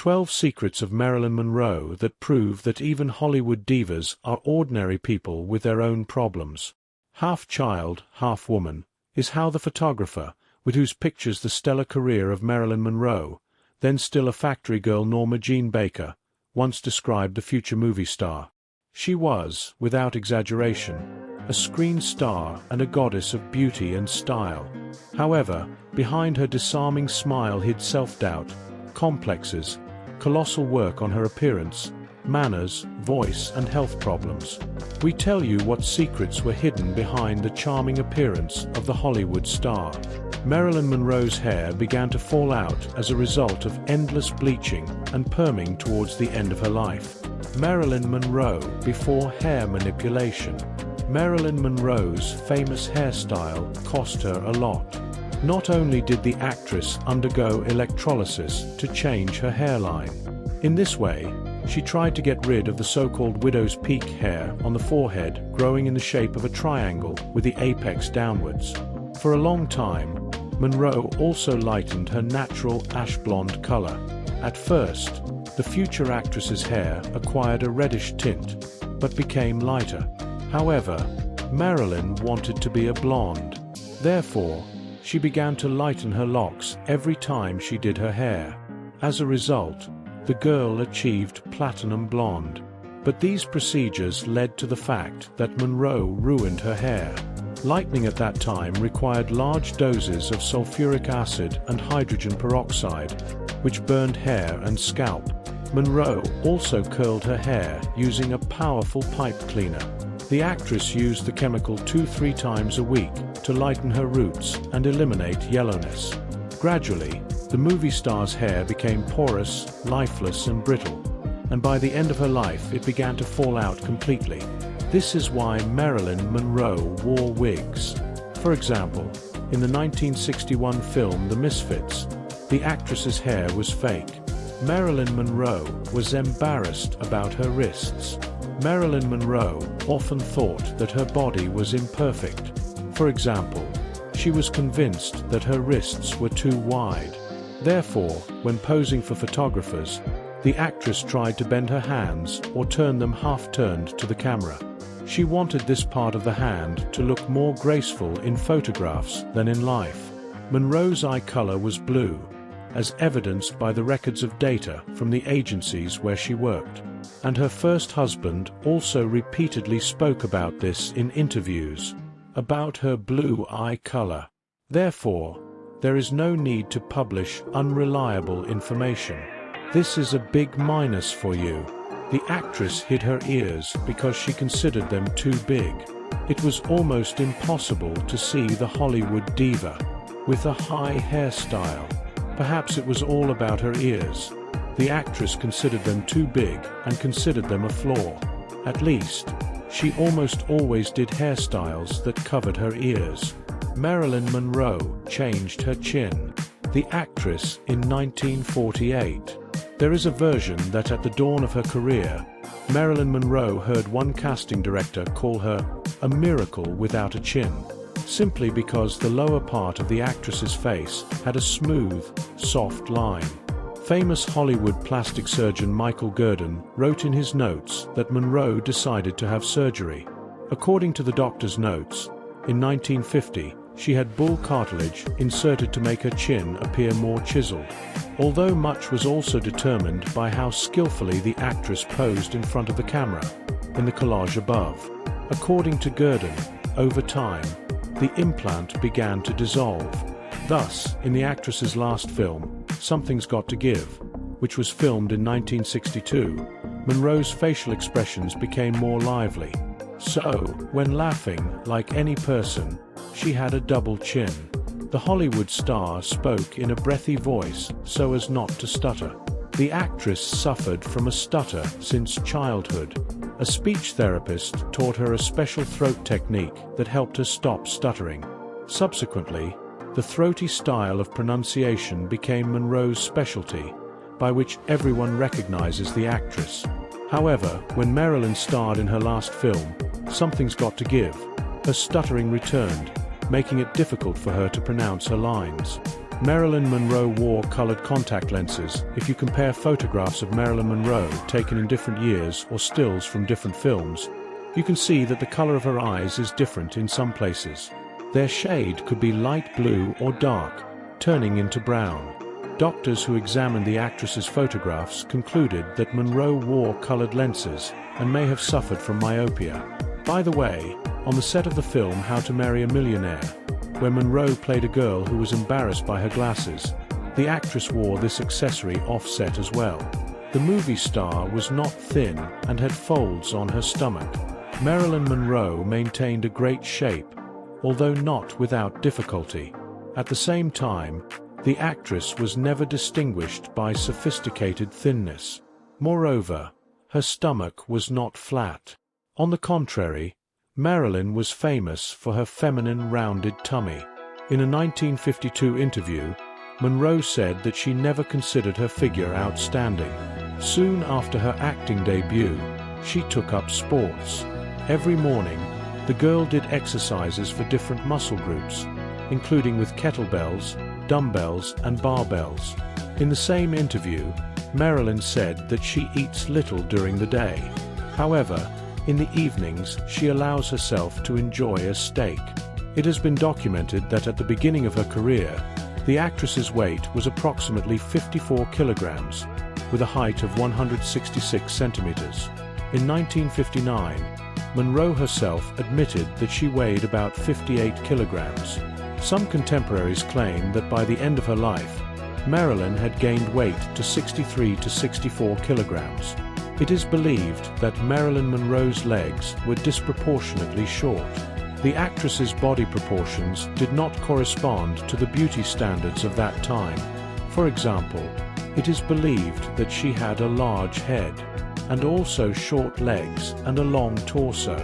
12 Secrets of Marilyn Monroe that prove that even Hollywood divas are ordinary people with their own problems. Half child, half woman, is how the photographer, with whose pictures the stellar career of Marilyn Monroe, then still a factory girl Norma Jean Baker, once described the future movie star. She was, without exaggeration, a screen star and a goddess of beauty and style. However, behind her disarming smile hid self-doubt, complexes, colossal work on her appearance, manners, voice and health problems. We tell you what secrets were hidden behind the charming appearance of the Hollywood star. Marilyn Monroe's hair began to fall out as a result of endless bleaching and perming towards the end of her life. Marilyn Monroe before hair manipulation. Marilyn Monroe's famous hairstyle cost her a lot. Not only did the actress undergo electrolysis to change her hairline. In this way, she tried to get rid of the so-called widow's peak hair on the forehead growing in the shape of a triangle with the apex downwards. For a long time, Monroe also lightened her natural ash blonde color. At first, the future actress's hair acquired a reddish tint, but became lighter. However, Marilyn wanted to be a blonde. Therefore, she began to lighten her locks every time she did her hair. As a result, the girl achieved platinum blonde. But these procedures led to the fact that Monroe ruined her hair. Lightening at that time required large doses of sulfuric acid and hydrogen peroxide, which burned hair and scalp. Monroe also curled her hair using a powerful pipe cleaner. The actress used the chemical 2-3 times a week to lighten her roots and eliminate yellowness. Gradually, the movie star's hair became porous, lifeless and brittle, and by the end of her life it began to fall out completely. This is why Marilyn Monroe wore wigs. For example, in the 1961 film The Misfits, the actress's hair was fake. Marilyn Monroe was embarrassed about her wrists. Marilyn Monroe often thought that her body was imperfect. For example, she was convinced that her wrists were too wide. Therefore, when posing for photographers, the actress tried to bend her hands or turn them half-turned to the camera. She wanted this part of the hand to look more graceful in photographs than in life. Monroe's eye color was blue, as evidenced by the records of data from the agencies where she worked. And her first husband also repeatedly spoke about this in interviews, about her blue eye color. Therefore, there is no need to publish unreliable information. This is a big minus for you. The actress hid her ears because she considered them too big. It was almost impossible to see the Hollywood diva with a high hairstyle. Perhaps it was all about her ears. The actress considered them too big and considered them a flaw. At least, she almost always did hairstyles that covered her ears. Marilyn Monroe changed her chin. The actress in 1948. There is a version that at the dawn of her career, Marilyn Monroe heard one casting director call her a miracle without a chin, simply because the lower part of the actress's face had a smooth, soft line. Famous Hollywood plastic surgeon Michael Gurdon wrote in his notes that Monroe decided to have surgery. According to the doctor's notes, in 1950, she had bull cartilage inserted to make her chin appear more chiseled. Although much was also determined by how skillfully the actress posed in front of the camera, in the collage above. According to Gurdon, over time, the implant began to dissolve. Thus, in the actress's last film, Something's Got to Give, which was filmed in 1962, Monroe's facial expressions became more lively. So, when laughing, like any person, she had a double chin. The Hollywood star spoke in a breathy voice so as not to stutter. The actress suffered from a stutter since childhood. A speech therapist taught her a special throat technique that helped her stop stuttering. Subsequently, the throaty style of pronunciation became Monroe's specialty, by which everyone recognizes the actress. However, when Marilyn starred in her last film, Something's Got to Give, her stuttering returned, making it difficult for her to pronounce her lines. Marilyn Monroe wore colored contact lenses. If you compare photographs of Marilyn Monroe taken in different years or stills from different films, you can see that the color of her eyes is different in some places. Their shade could be light blue or dark, turning into brown. Doctors who examined the actress's photographs concluded that Monroe wore colored lenses and may have suffered from myopia. By the way, on the set of the film How to Marry a Millionaire, where Monroe played a girl who was embarrassed by her glasses, the actress wore this accessory off-set as well. The movie star was not thin and had folds on her stomach. Marilyn Monroe maintained a great shape, although not without difficulty. At the same time, the actress was never distinguished by sophisticated thinness. Moreover, her stomach was not flat. On the contrary, Marilyn was famous for her feminine rounded tummy. In a 1952 interview, Monroe said that she never considered her figure outstanding. Soon after her acting debut, she took up sports. Every morning, the girl did exercises for different muscle groups, including with kettlebells, dumbbells, and barbells. In the same interview, Marilyn said that she eats little during the day. However, in the evenings, she allows herself to enjoy a steak. It has been documented that at the beginning of her career, the actress's weight was approximately 54 kilograms, with a height of 166 centimeters. In 1959, Monroe herself admitted that she weighed about 58 kilograms. Some contemporaries claim that by the end of her life, Marilyn had gained weight to 63 to 64 kilograms. It is believed that Marilyn Monroe's legs were disproportionately short. The actress's body proportions did not correspond to the beauty standards of that time. For example, it is believed that she had a large head, and also short legs and a long torso.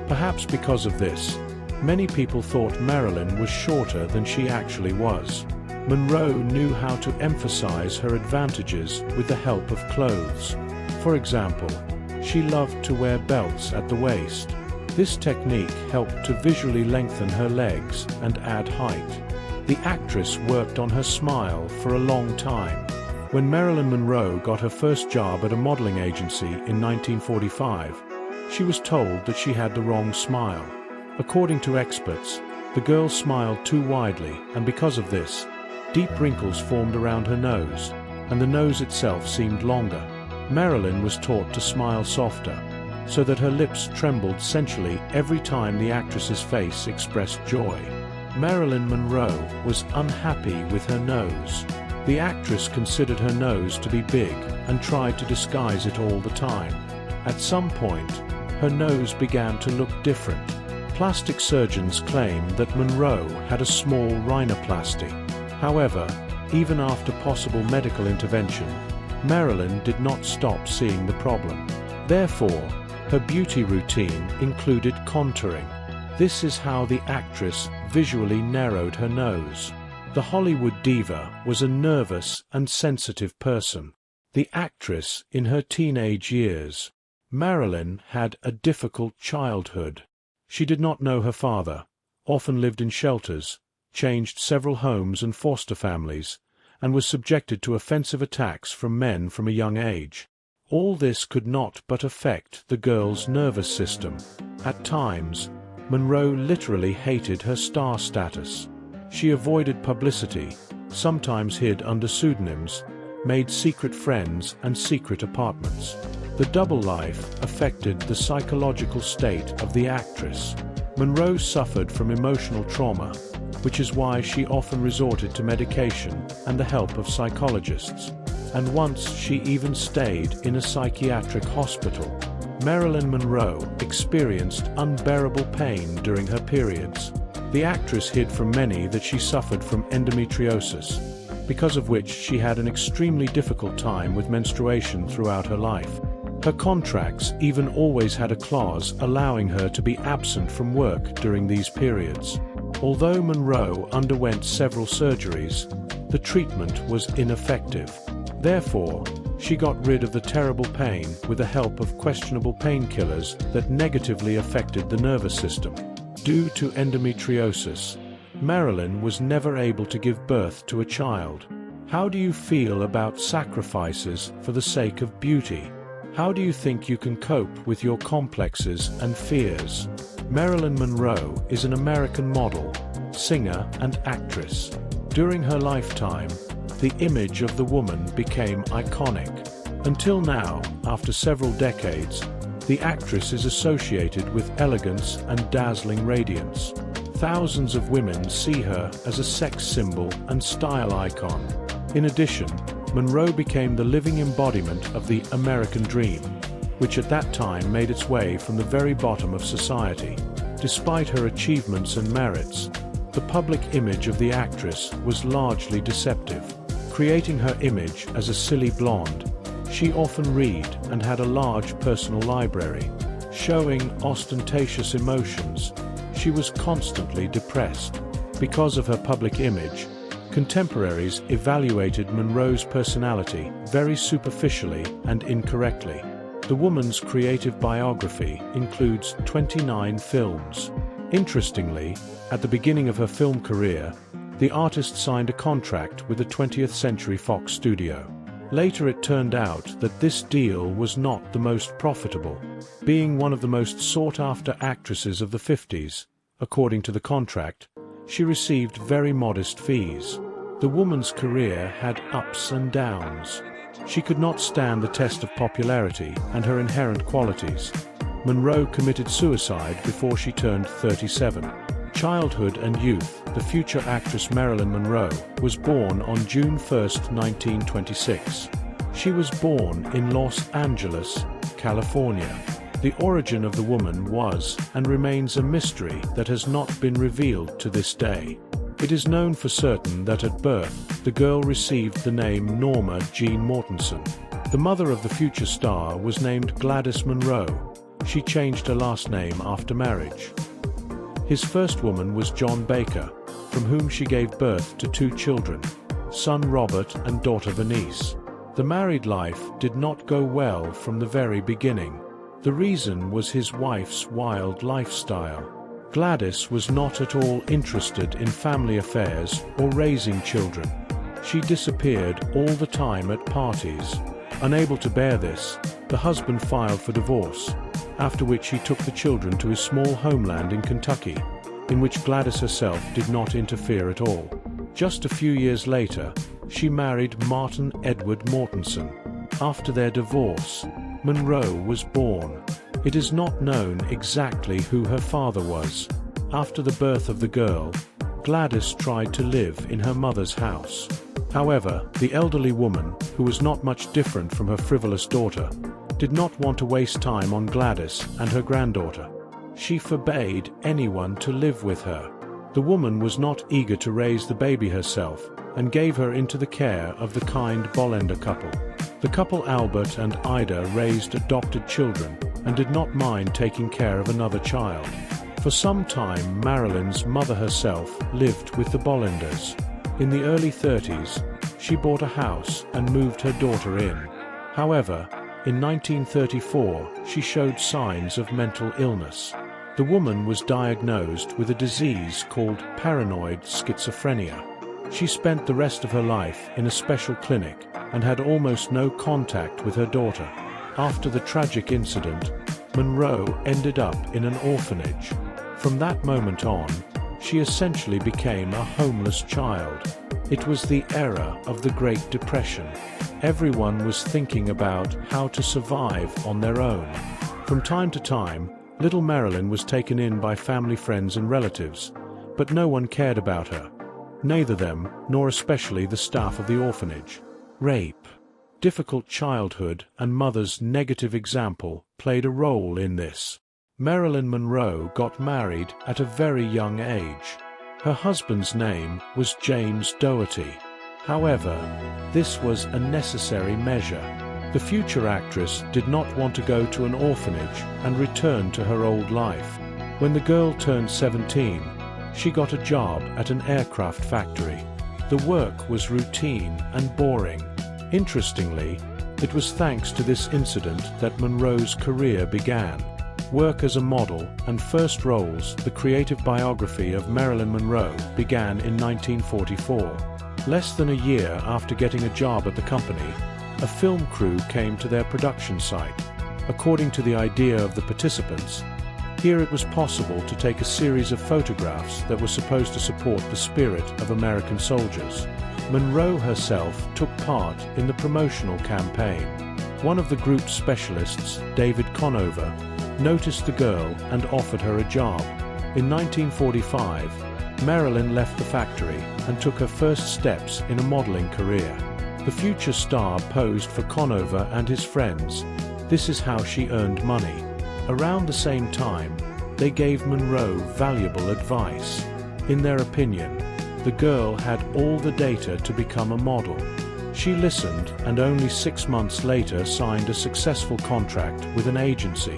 Perhaps because of this, many people thought Marilyn was shorter than she actually was. Monroe knew how to emphasize her advantages with the help of clothes. For example, she loved to wear belts at the waist. This technique helped to visually lengthen her legs and add height. The actress worked on her smile for a long time. When Marilyn Monroe got her first job at a modeling agency in 1945, she was told that she had the wrong smile. According to experts, the girl smiled too widely, and because of this, deep wrinkles formed around her nose, and the nose itself seemed longer. Marilyn was taught to smile softer, so that her lips trembled sensually every time the actress's face expressed joy. Marilyn Monroe was unhappy with her nose. The actress considered her nose to be big and tried to disguise it all the time. At some point, her nose began to look different. Plastic surgeons claim that Monroe had a small rhinoplasty. However, even after possible medical intervention, Marilyn did not stop seeing the problem. Therefore, her beauty routine included contouring. This is how the actress visually narrowed her nose. The Hollywood diva was a nervous and sensitive person. The actress in her teenage years. Marilyn had a difficult childhood. She did not know her father, often lived in shelters, changed several homes and foster families, and was subjected to offensive attacks from men from a young age. All this could not but affect the girl's nervous system. At times, Monroe literally hated her star status. She avoided publicity, sometimes hid under pseudonyms, made secret friends and secret apartments. The double life affected the psychological state of the actress. Monroe suffered from emotional trauma, which is why she often resorted to medication and the help of psychologists. And once she even stayed in a psychiatric hospital. Marilyn Monroe experienced unbearable pain during her periods. The actress hid from many that she suffered from endometriosis, because of which she had an extremely difficult time with menstruation throughout her life. Her contracts even always had a clause allowing her to be absent from work during these periods. Although Monroe underwent several surgeries, the treatment was ineffective. Therefore, she got rid of the terrible pain with the help of questionable painkillers that negatively affected the nervous system. Due to endometriosis, Marilyn was never able to give birth to a child. How do you feel about sacrifices for the sake of beauty? How do you think you can cope with your complexes and fears? Marilyn Monroe is an American model, singer, and actress. During her lifetime, the image of the woman became iconic. Until now, after several decades, the actress is associated with elegance and dazzling radiance. Thousands of women see her as a sex symbol and style icon. In addition, Monroe became the living embodiment of the American dream, which at that time made its way from the very bottom of society. Despite her achievements and merits, the public image of the actress was largely deceptive, creating her image as a silly blonde. She often read and had a large personal library, showing ostentatious emotions. She was constantly depressed. Because of her public image, contemporaries evaluated Monroe's personality very superficially and incorrectly. The woman's creative biography includes 29 films. Interestingly, at the beginning of her film career, the artist signed a contract with the 20th Century Fox studio. Later it turned out that this deal was not the most profitable. Being one of the most sought-after actresses of the 50s, according to the contract, she received very modest fees. The woman's career had ups and downs. She could not stand the test of popularity and her inherent qualities. Monroe committed suicide before she turned 37. Childhood and youth. The future actress Marilyn Monroe was born on June 1, 1926. She was born in Los Angeles, California. The origin of the woman was and remains a mystery that has not been revealed to this day. It is known for certain that at birth, the girl received the name Norma Jean Mortensen. The mother of the future star was named Gladys Monroe. She changed her last name after marriage. His first woman was John Baker, from whom she gave birth to 2 children, son Robert and daughter Venice. The married life did not go well from the very beginning. The reason was his wife's wild lifestyle. Gladys was not at all interested in family affairs or raising children. She disappeared all the time at parties. Unable to bear this, the husband filed for divorce, after which he took the children to his small homeland in Kentucky, in which Gladys herself did not interfere at all. Just a few years later, she married Martin Edward Mortensen. After their divorce, Monroe was born. It is not known exactly who her father was. After the birth of the girl, Gladys tried to live in her mother's house. However, the elderly woman, who was not much different from her frivolous daughter, did not want to waste time on Gladys and her granddaughter. She forbade anyone to live with her. The woman was not eager to raise the baby herself and gave her into the care of the kind Bolender couple. The couple Albert and Ida raised adopted children and did not mind taking care of another child. For some time, Marilyn's mother herself lived with the Bollenders. In the early 30s, she bought a house and moved her daughter in. However, in 1934, she showed signs of mental illness. The woman was diagnosed with a disease called paranoid schizophrenia. She spent the rest of her life in a special clinic and had almost no contact with her daughter. After the tragic incident, Monroe ended up in an orphanage. From that moment on, she essentially became a homeless child. It was the era of the Great Depression. Everyone was thinking about how to survive on their own. From time to time, little Marilyn was taken in by family friends and relatives, but no one cared about her. Neither them, nor especially the staff of the orphanage. Rape, difficult childhood, and mother's negative example played a role in this. Marilyn Monroe got married at a very young age. Her husband's name was James Doherty. However, this was a necessary measure. The future actress did not want to go to an orphanage and return to her old life. When the girl turned 17, she got a job at an aircraft factory. The work was routine and boring. Interestingly, it was thanks to this incident that Monroe's career began. work as a model, and first roles. The creative biography of Marilyn Monroe began in 1944. Less than a year after getting a job at the company, a film crew came to their production site. According to the idea of the participants, here it was possible to take a series of photographs that were supposed to support the spirit of American soldiers. Monroe herself took part in the promotional campaign. One of the group's specialists, David Conover, noticed the girl and offered her a job. In 1945, Marilyn left the factory and took her first steps in a modeling career. The future star posed for Conover and his friends. This is how she earned money. Around the same time, they gave Monroe valuable advice. In their opinion, the girl had all the data to become a model. She listened and only 6 months later signed a successful contract with an agency.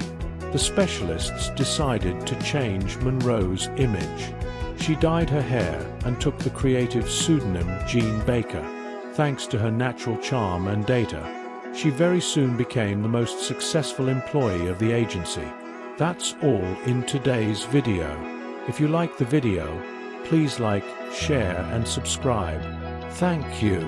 The specialists decided to change Monroe's image. She dyed her hair and took the creative pseudonym Jean Baker. Thanks to her natural charm and data, she very soon became the most successful employee of the agency. That's all in today's video. If you like the video, please like, share and subscribe. Thank you.